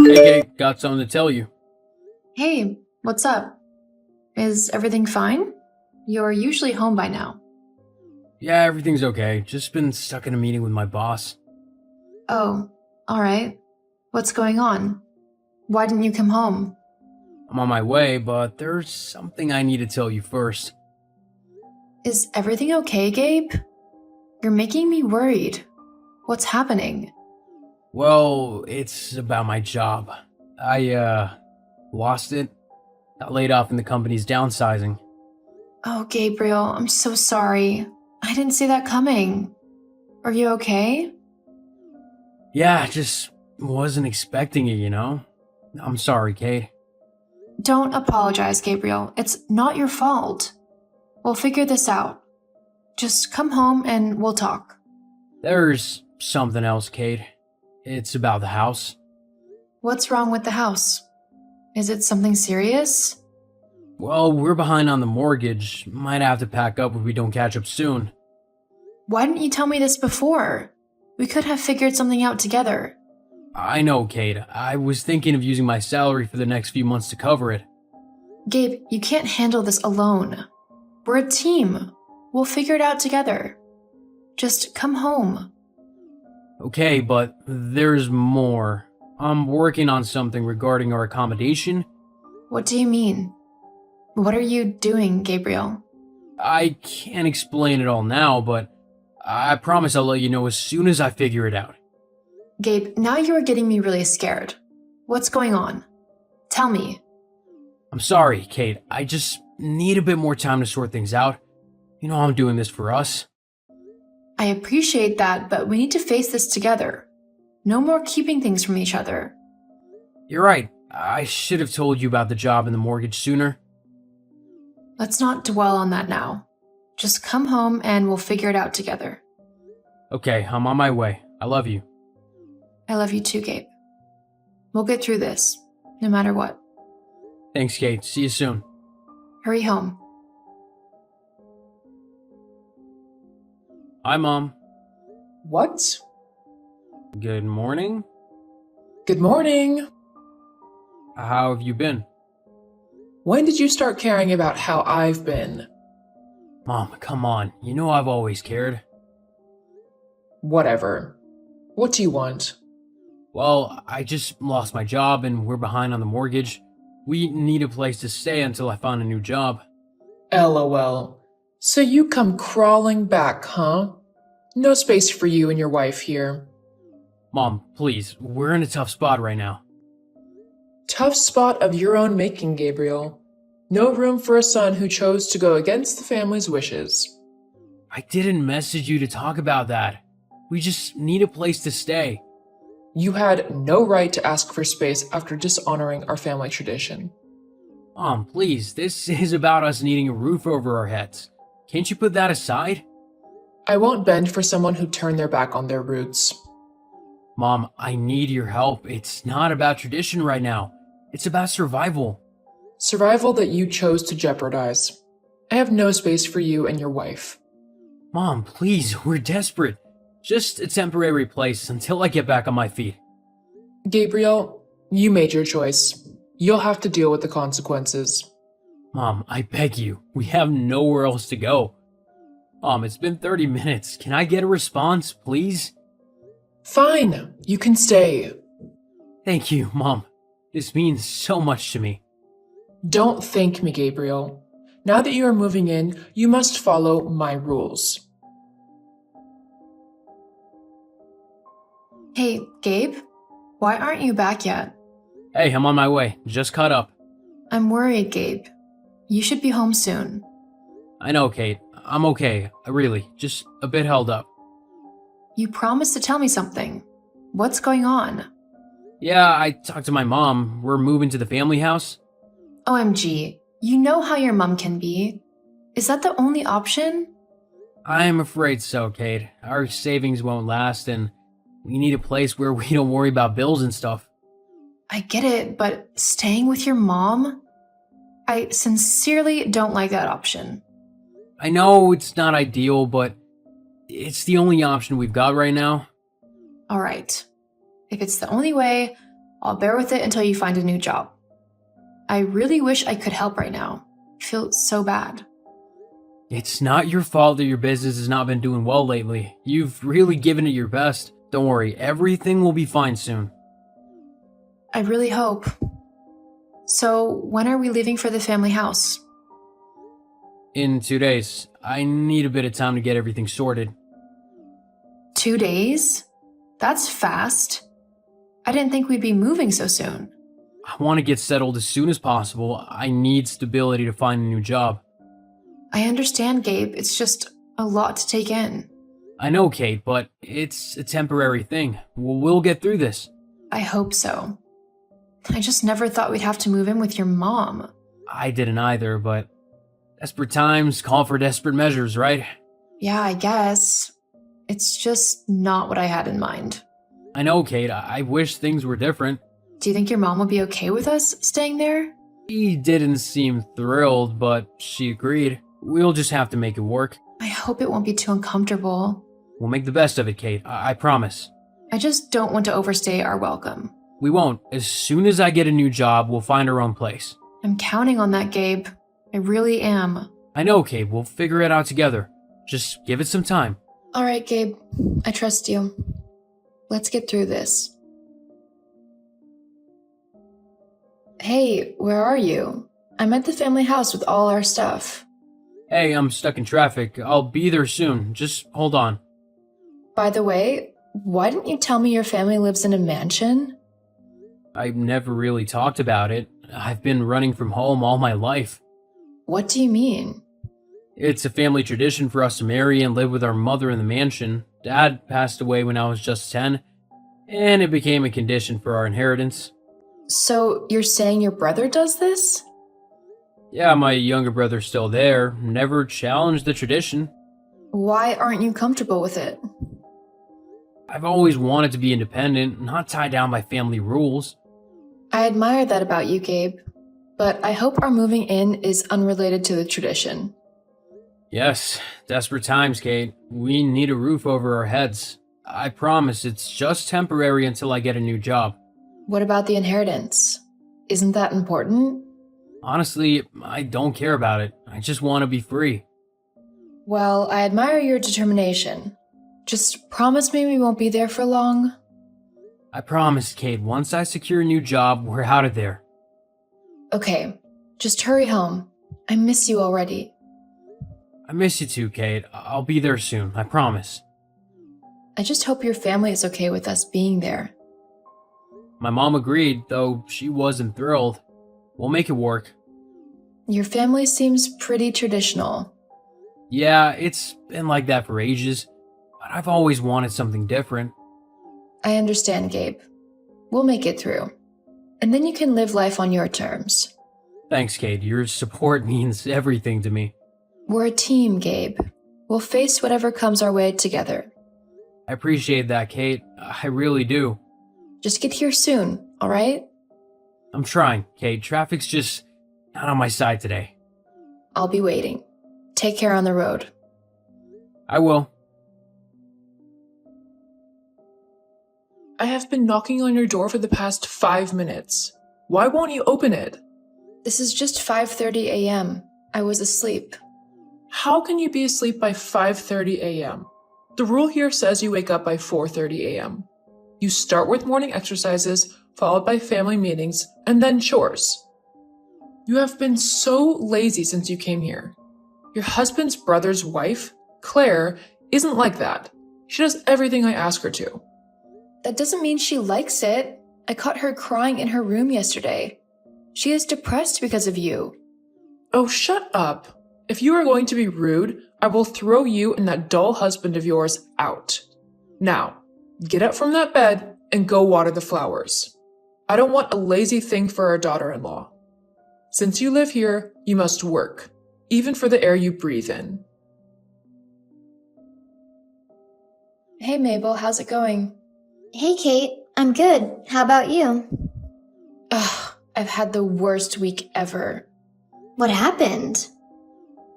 Hey, Kate, got something to tell you. Hey, what's up? Is everything fine? You're usually home by now. Yeah, everything's okay. Just been stuck in a meeting with my boss. Oh, alright. What's going on? Why didn't you come home? I'm on my way, but there's something I need to tell you first. Is everything okay, Gabe? You're making me worried. What's happening? Well, it's about my job. I lost it. Got laid off and the company's downsizing. Oh, Gabriel, I'm so sorry. I didn't see that coming. Are you okay? Yeah, just wasn't expecting it. I'm sorry, Kate. Don't apologize, Gabriel. It's not your fault. We'll figure this out. Just come home and we'll talk. There's something else, Kate. It's about the house. What's wrong with the house? Is it something serious? Well, we're behind on the mortgage. Might have to pack up if we don't catch up soon. Why didn't you tell me this before? We could have figured something out together. I know, Kate. I was thinking of using my salary for the next few months to cover it. Gabe, you can't handle this alone. We're a team. We'll figure it out together. Just come home. Okay, but there's more. I'm working on something regarding our accommodation. What do you mean? What are you doing, Gabriel? I can't explain it all now, but I promise I'll let you know as soon as I figure it out. Gabe, now you are getting me really scared. What's going on? Tell me. I'm sorry, Kate. I just need a bit more time to sort things out. You know I'm doing this for us. I appreciate that, but we need to face this together. No more keeping things from each other. You're right. I should have told you about the job and the mortgage sooner. Let's not dwell on that now. Just come home and we'll figure it out together. Okay, I'm on my way. I love you. I love you too, Gabe. We'll get through this, no matter what. Thanks, Kate. See you soon. Hurry home. Hi, Mom. What? Good morning. Good morning. How have you been? When did you start caring about how I've been? Mom, come on. You know I've always cared. Whatever. What do you want? Well, I just lost my job and we're behind on the mortgage. We need a place to stay until I find a new job. LOL. So you come crawling back, huh? No space for you and your wife here. Mom, please, we're in a tough spot right now. Tough spot of your own making, Gabriel. No room for a son who chose to go against the family's wishes. I didn't message you to talk about that. We just need a place to stay. You had no right to ask for space after dishonoring our family tradition. Mom, please, this is about us needing a roof over our heads. Can't you put that aside? I won't bend for someone who turned their back on their roots. Mom, I need your help. It's not about tradition right now. It's about survival. Survival that you chose to jeopardize. I have no space for you and your wife. Mom, please, we're desperate. Just a temporary place until I get back on my feet. Gabriel, you made your choice. You'll have to deal with the consequences. Mom, I beg you, we have nowhere else to go. Mom, it's been 30 minutes. Can I get a response, please? Fine, you can stay. Thank you, Mom. This means so much to me. Don't thank me, Gabriel. Now that you are moving in, you must follow my rules. Hey, Gabe? Why aren't you back yet? Hey, I'm on my way. Just caught up. I'm worried, Gabe. You should be home soon. I know, Kate. I'm okay. Really. Just a bit held up. You promised to tell me something. What's going on? Yeah, I talked to my mom. We're moving to the family house. OMG, you know how your mom can be. Is that the only option? I'm afraid so, Kate. Our savings won't last, and we need a place where we don't worry about bills and stuff. I get it, but staying with your mom? I sincerely don't like that option. I know it's not ideal, but it's the only option we've got right now. Alright. If it's the only way, I'll bear with it until you find a new job. I really wish I could help right now. I feel so bad. It's not your fault that your business has not been doing well lately. You've really given it your best. Don't worry, everything will be fine soon. I really hope. So, when are we leaving for the family house? In 2 days. I need a bit of time to get everything sorted. 2 days? That's fast. I didn't think we'd be moving so soon. I want to get settled as soon as possible. I need stability to find a new job. I understand, Gabe. It's just a lot to take in. I know, Kate, but it's a temporary thing. We'll get through this. I hope so. I just never thought we'd have to move in with your mom. I didn't either, but desperate times call for desperate measures, right? Yeah, I guess. It's just not what I had in mind. I know, Kate. I wish things were different. Do you think your mom will be okay with us staying there? She didn't seem thrilled, but she agreed. We'll just have to make it work. I hope it won't be too uncomfortable. We'll make the best of it, Kate. I promise. I just don't want to overstay our welcome. We won't. As soon as I get a new job, we'll find our own place. I'm counting on that, Gabe. I really am. I know, Kate. We'll figure it out together. Just give it some time. All right, Gabe. I trust you. Let's get through this. Hey, where are you? I'm at the family house with all our stuff. Hey, I'm stuck in traffic. I'll be there soon. Just hold on. By the way, why didn't you tell me your family lives in a mansion? I've never really talked about it. I've been running from home all my life. What do you mean? It's a family tradition for us to marry and live with our mother in the mansion. Dad passed away when I was just 10, and it became a condition for our inheritance. So you're saying your brother does this? Yeah, my younger brother's still there. Never challenged the tradition. Why aren't you comfortable with it? I've always wanted to be independent, not tied down by family rules. I admire that about you, Gabe. But I hope our moving in is unrelated to the tradition. Yes, desperate times, Kate. We need a roof over our heads. I promise it's just temporary until I get a new job. What about the inheritance? Isn't that important? Honestly, I don't care about it. I just want to be free. Well, I admire your determination. Just promise me we won't be there for long. I promise, Kate, once I secure a new job, we're out of there. Okay, just hurry home. I miss you already. I miss you too, Kate. I'll be there soon, I promise. I just hope your family is okay with us being there. My mom agreed, though she wasn't thrilled. We'll make it work. Your family seems pretty traditional. Yeah, it's been like that for ages, but I've always wanted something different. I understand, Gabe. We'll make it through. And then you can live life on your terms. Thanks, Kate. Your support means everything to me. We're a team, Gabe. We'll face whatever comes our way together. I appreciate that, Kate. I really do. Just get here soon, all right? I'm trying, Kate. Traffic's just not on my side today. I'll be waiting. Take care on the road. I will. I have been knocking on your door for the past 5 minutes. Why won't you open it? This is just 5:30 a.m. I was asleep. How can you be asleep by 5:30 a.m.? The rule here says you wake up by 4:30 a.m. You start with morning exercises, followed by family meetings, and then chores. You have been so lazy since you came here. Your husband's brother's wife, Claire, isn't like that. She does everything I ask her to. That doesn't mean she likes it. I caught her crying in her room yesterday. She is depressed because of you. Oh, shut up. If you are going to be rude, I will throw you and that dull husband of yours out. Now, get up from that bed and go water the flowers. I don't want a lazy thing for our daughter-in-law. Since you live here, you must work, even for the air you breathe in. Hey, Mabel, how's it going? Hey, Kate. I'm good. How about you? Ugh, I've had the worst week ever. What happened?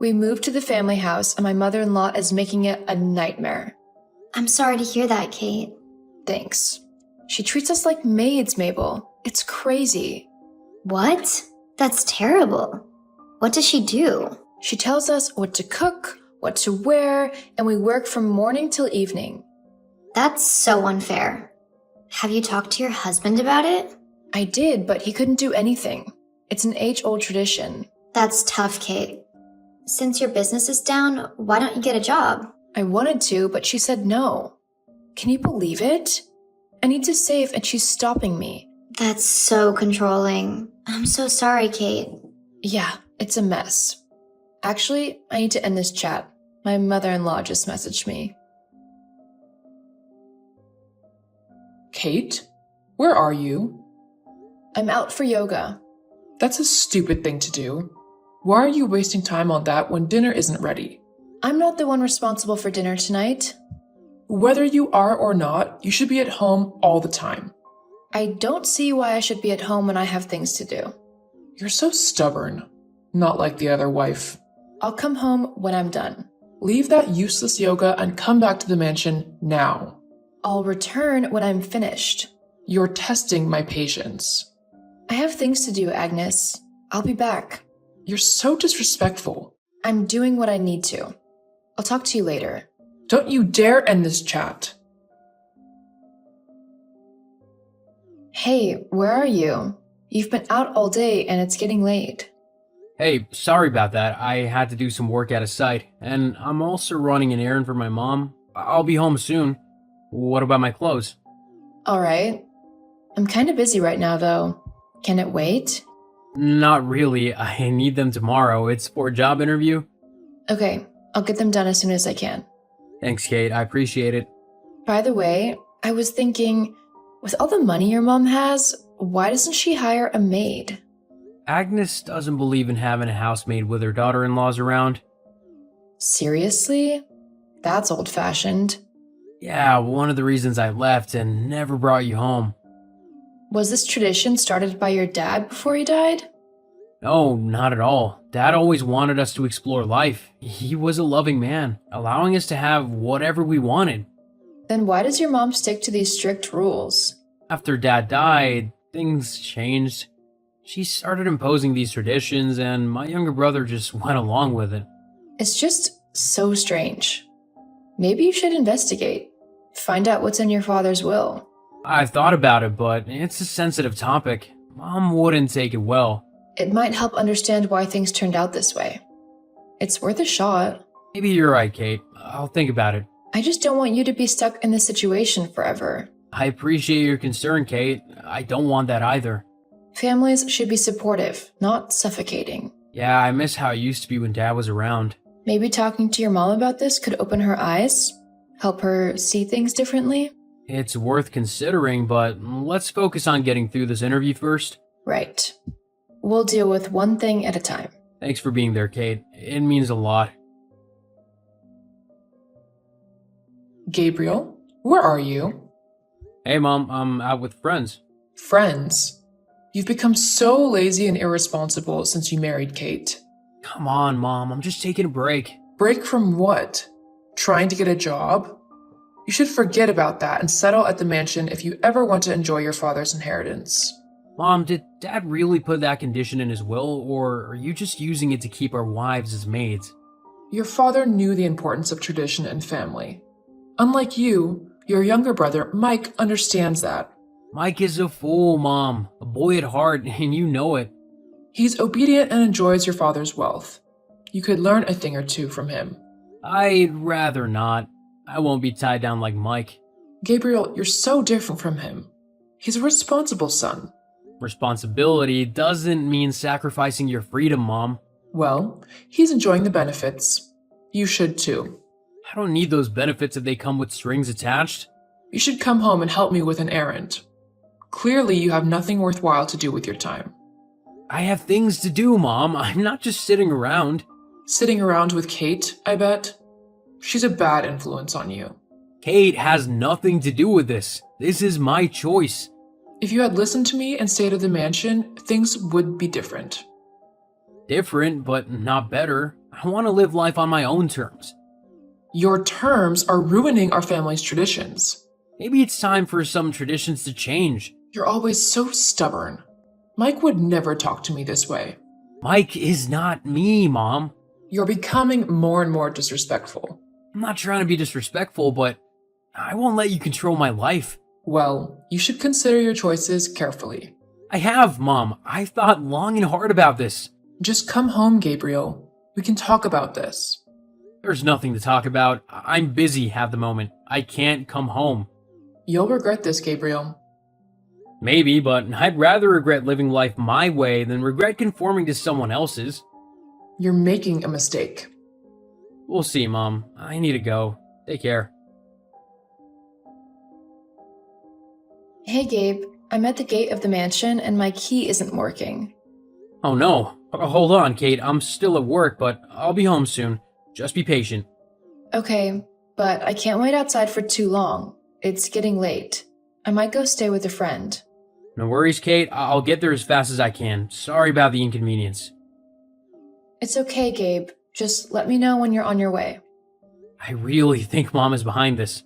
We moved to the family house and my mother-in-law is making it a nightmare. I'm sorry to hear that, Kate. Thanks. She treats us like maids, Mabel. It's crazy. What? That's terrible. What does she do? She tells us what to cook, what to wear, and we work from morning till evening. That's so unfair. Have you talked to your husband about it? I did, but he couldn't do anything. It's an age-old tradition. That's tough, Kate. Since your business is down, why don't you get a job? I wanted to, but she said no. Can you believe it? I need to save, and she's stopping me. That's so controlling. I'm so sorry, Kate. Yeah, it's a mess. Actually, I need to end this chat. My mother-in-law just messaged me. Kate? Where are you? I'm out for yoga. That's a stupid thing to do. Why are you wasting time on that when dinner isn't ready? I'm not the one responsible for dinner tonight. Whether you are or not, you should be at home all the time. I don't see why I should be at home when I have things to do. You're so stubborn. Not like the other wife. I'll come home when I'm done. Leave that useless yoga and come back to the mansion now. I'll return when I'm finished. You're testing my patience. I have things to do, Agnes. I'll be back. You're so disrespectful. I'm doing what I need to. I'll talk to you later. Don't you dare end this chat. Hey, where are you? You've been out all day and it's getting late. Hey, sorry about that. I had to do some work out of sight, and I'm also running an errand for my mom. I'll be home soon. What about my clothes? Alright. I'm kinda busy right now though. Can it wait? Not really. I need them tomorrow. It's for a job interview. Okay, I'll get them done as soon as I can. Thanks, Kate. I appreciate it. By the way, I was thinking, with all the money your mom has, why doesn't she hire a maid? Agnes doesn't believe in having a housemaid with her daughter-in-laws around. Seriously? That's old-fashioned. Yeah, one of the reasons I left and never brought you home. Was this tradition started by your dad before he died? No, not at all. Dad always wanted us to explore life. He was a loving man, allowing us to have whatever we wanted. Then why does your mom stick to these strict rules? After Dad died, things changed. She started imposing these traditions, and my younger brother just went along with it. It's just so strange. Maybe you should investigate. Find out what's in your father's will. I've thought about it, but it's a sensitive topic. Mom wouldn't take it well. It might help understand why things turned out this way. It's worth a shot. Maybe you're right, Kate. I'll think about it. I just don't want you to be stuck in this situation forever. I appreciate your concern, Kate. I don't want that either. Families should be supportive, not suffocating. Yeah, I miss how it used to be when Dad was around. Maybe talking to your mom about this could open her eyes, help her see things differently. It's worth considering, but let's focus on getting through this interview first. Right. We'll deal with one thing at a time. Thanks for being there, Kate. It means a lot. Gabriel, where are you? Hey, Mom, I'm out with friends. Friends. You've become so lazy and irresponsible since you married Kate. Come on, Mom, I'm just taking a break. Break from what? Trying to get a job? You should forget about that and settle at the mansion if you ever want to enjoy your father's inheritance. Mom, did Dad really put that condition in his will, or are you just using it to keep our wives as maids? Your father knew the importance of tradition and family. Unlike you, your younger brother, Mike, understands that. Mike is a fool, Mom. A boy at heart, and you know it. He's obedient and enjoys your father's wealth. You could learn a thing or two from him. I'd rather not. I won't be tied down like Mike. Gabriel, you're so different from him. He's a responsible son. Responsibility doesn't mean sacrificing your freedom, Mom. Well, he's enjoying the benefits. You should too. I don't need those benefits if they come with strings attached. You should come home and help me with an errand. Clearly, you have nothing worthwhile to do with your time. I have things to do, Mom. I'm not just sitting around. Sitting around with Kate, I bet? She's a bad influence on you. Kate has nothing to do with this. This is my choice. If you had listened to me and stayed at the mansion, things would be different. Different, but not better. I want to live life on my own terms. Your terms are ruining our family's traditions. Maybe it's time for some traditions to change. You're always so stubborn. Mike would never talk to me this way. Mike is not me, Mom. You're becoming more and more disrespectful. I'm not trying to be disrespectful, but I won't let you control my life. Well, you should consider your choices carefully. I have, Mom. I've thought long and hard about this. Just come home, Gabriel. We can talk about this. There's nothing to talk about. I'm busy at the moment. I can't come home. You'll regret this, Gabriel. Maybe, but I'd rather regret living life my way than regret conforming to someone else's. You're making a mistake. We'll see, Mom. I need to go. Take care. Hey, Gabe. I'm at the gate of the mansion and my key isn't working. Oh no. Hold on, Kate. I'm still at work, but I'll be home soon. Just be patient. Okay, but I can't wait outside for too long. It's getting late. I might go stay with a friend. No worries, Kate. I'll get there as fast as I can. Sorry about the inconvenience. It's okay, Gabe. Just let me know when you're on your way. I really think Mom is behind this.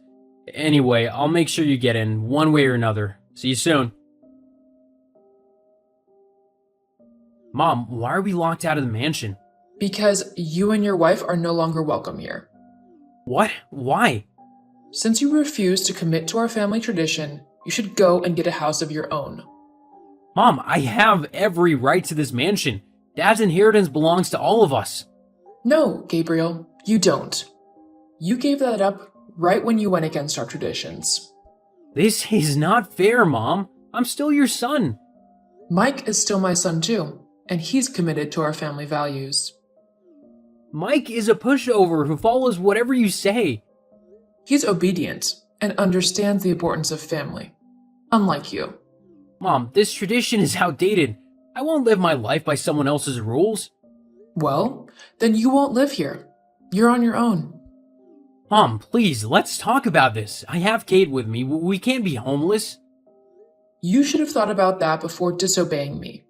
Anyway, I'll make sure you get in, one way or another. See you soon. Mom, why are we locked out of the mansion? Because you and your wife are no longer welcome here. What? Why? Since you refuse to commit to our family tradition, you should go and get a house of your own. Mom, I have every right to this mansion. Dad's inheritance belongs to all of us. No, Gabriel, you don't. You gave that up right when you went against our traditions. This is not fair, Mom. I'm still your son. Mike is still my son too, and he's committed to our family values. Mike is a pushover who follows whatever you say. He's obedient and understands the importance of family, unlike you. Mom, this tradition is outdated. I won't live my life by someone else's rules. Well, then you won't live here. You're on your own. Mom, please, let's talk about this. I have Kate with me. We can't be homeless. You should have thought about that before disobeying me.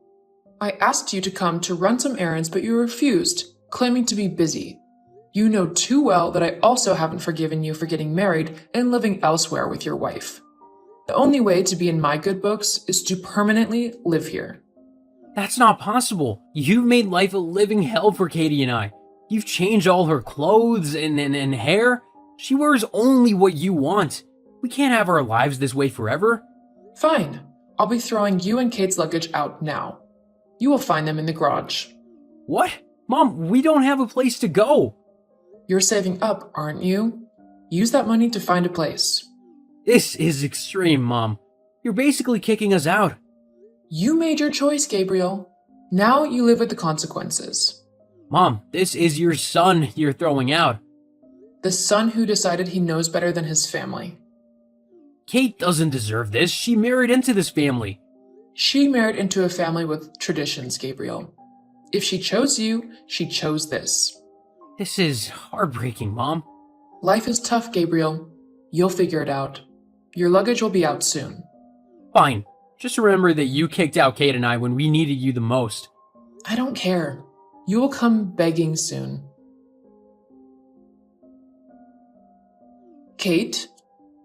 I asked you to come to run some errands, but you refused, claiming to be busy. You know too well that I also haven't forgiven you for getting married and living elsewhere with your wife. The only way to be in my good books is to permanently live here. That's not possible. You've made life a living hell for Katie and I. You've changed all her clothes and hair. She wears only what you want. We can't have our lives this way forever. Fine. I'll be throwing you and Kate's luggage out now. You will find them in the garage. What? Mom, we don't have a place to go. You're saving up, aren't you? Use that money to find a place. This is extreme, Mom. You're basically kicking us out. You made your choice, Gabriel. Now you live with the consequences. Mom, this is your son you're throwing out. The son who decided he knows better than his family. Kate doesn't deserve this. She married into this family. She married into a family with traditions, Gabriel. If she chose you, she chose this. This is heartbreaking, Mom. Life is tough, Gabriel. You'll figure it out. Your luggage will be out soon. Fine. Just remember that you kicked out Kate and I when we needed you the most. I don't care. You will come begging soon. Kate,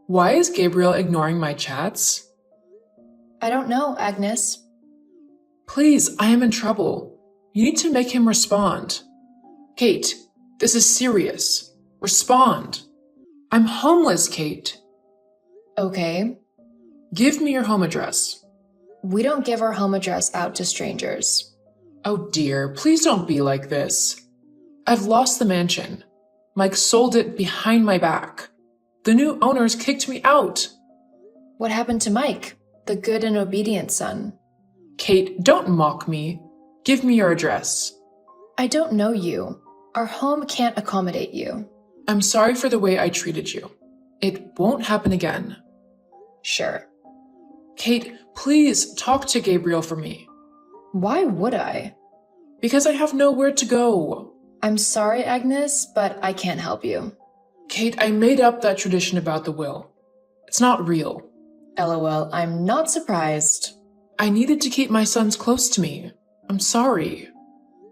why is Gabriel ignoring my chats? I don't know, Agnes. Please, I am in trouble. You need to make him respond. Kate, this is serious. Respond. I'm homeless, Kate. Okay. Give me your home address. We don't give our home address out to strangers. Oh dear, please don't be like this. I've lost the mansion. Mike sold it behind my back. The new owners kicked me out. What happened to Mike, the good and obedient son? Kate, don't mock me. Give me your address. I don't know you. Our home can't accommodate you. I'm sorry for the way I treated you. It won't happen again. Sure. Kate, please talk to Gabriel for me. Why would I? Because I have nowhere to go. I'm sorry, Agnes, but I can't help you. Kate, I made up that tradition about the will. It's not real. LOL, I'm not surprised. I needed to keep my sons close to me. I'm sorry.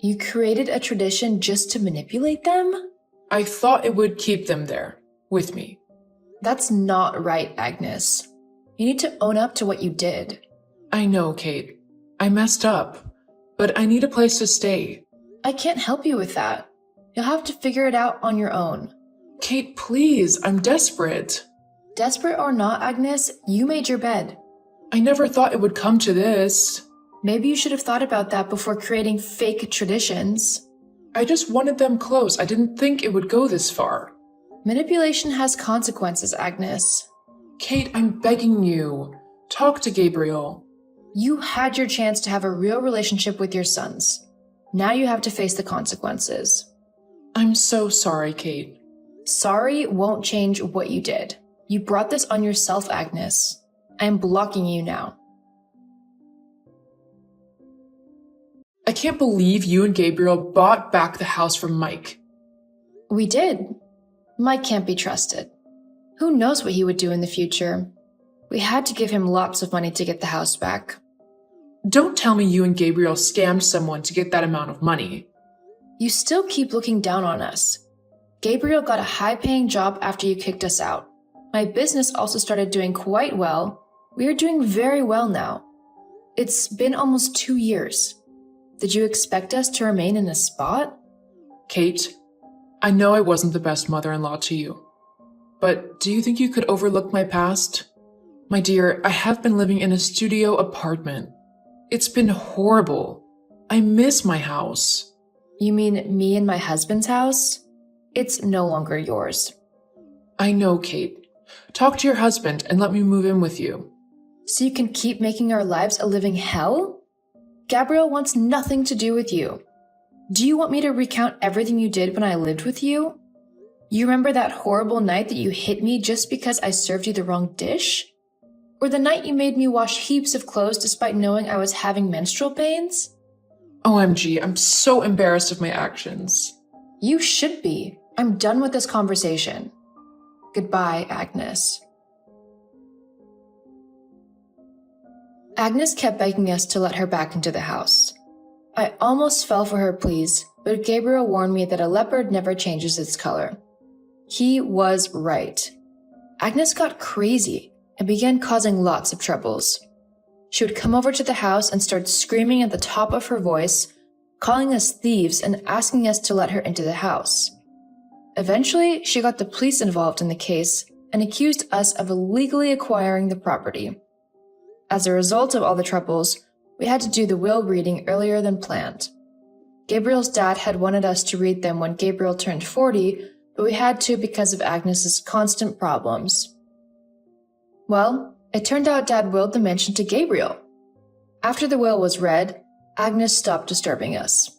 You created a tradition just to manipulate them? I thought it would keep them there, with me. That's not right, Agnes. You need to own up to what you did. I know, Kate. I messed up, but I need a place to stay. I can't help you with that. You'll have to figure it out on your own. Kate, please, I'm desperate. Desperate or not, Agnes, you made your bed. I never thought it would come to this. Maybe you should have thought about that before creating fake traditions. I just wanted them close. I didn't think it would go this far. Manipulation has consequences, Agnes. Kate, I'm begging you. Talk to Gabriel. You had your chance to have a real relationship with your sons. Now you have to face the consequences. I'm so sorry, Kate. Sorry won't change what you did. You brought this on yourself, Agnes. I'm blocking you now. I can't believe you and Gabriel bought back the house from Mike. We did. Mike can't be trusted. Who knows what he would do in the future? We had to give him lots of money to get the house back. Don't tell me you and Gabriel scammed someone to get that amount of money. You still keep looking down on us. Gabriel got a high-paying job after you kicked us out. My business also started doing quite well. We are doing very well now. It's been almost 2 years. Did you expect us to remain in a spot? Kate, I know I wasn't the best mother-in-law to you. But do you think you could overlook my past? My dear, I have been living in a studio apartment. It's been horrible. I miss my house. You mean me and my husband's house? It's no longer yours. I know, Kate. Talk to your husband and let me move in with you. So you can keep making our lives a living hell? Gabriel wants nothing to do with you. Do you want me to recount everything you did when I lived with you? You remember that horrible night that you hit me just because I served you the wrong dish? Or the night you made me wash heaps of clothes despite knowing I was having menstrual pains? OMG, I'm so embarrassed of my actions. You should be. I'm done with this conversation. Goodbye, Agnes. Agnes kept begging us to let her back into the house. I almost fell for her pleas, but Gabriel warned me that a leopard never changes its color. He was right. Agnes got crazy and began causing lots of troubles. She would come over to the house and start screaming at the top of her voice, calling us thieves and asking us to let her into the house. Eventually, she got the police involved in the case and accused us of illegally acquiring the property. As a result of all the troubles, we had to do the will reading earlier than planned. Gabriel's dad had wanted us to read them when Gabriel turned 40, but we had to because of Agnes's constant problems. Well, it turned out Dad willed the mansion to Gabriel. After the will was read, Agnes stopped disturbing us.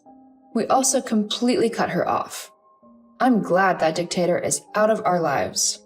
We also completely cut her off. I'm glad that dictator is out of our lives.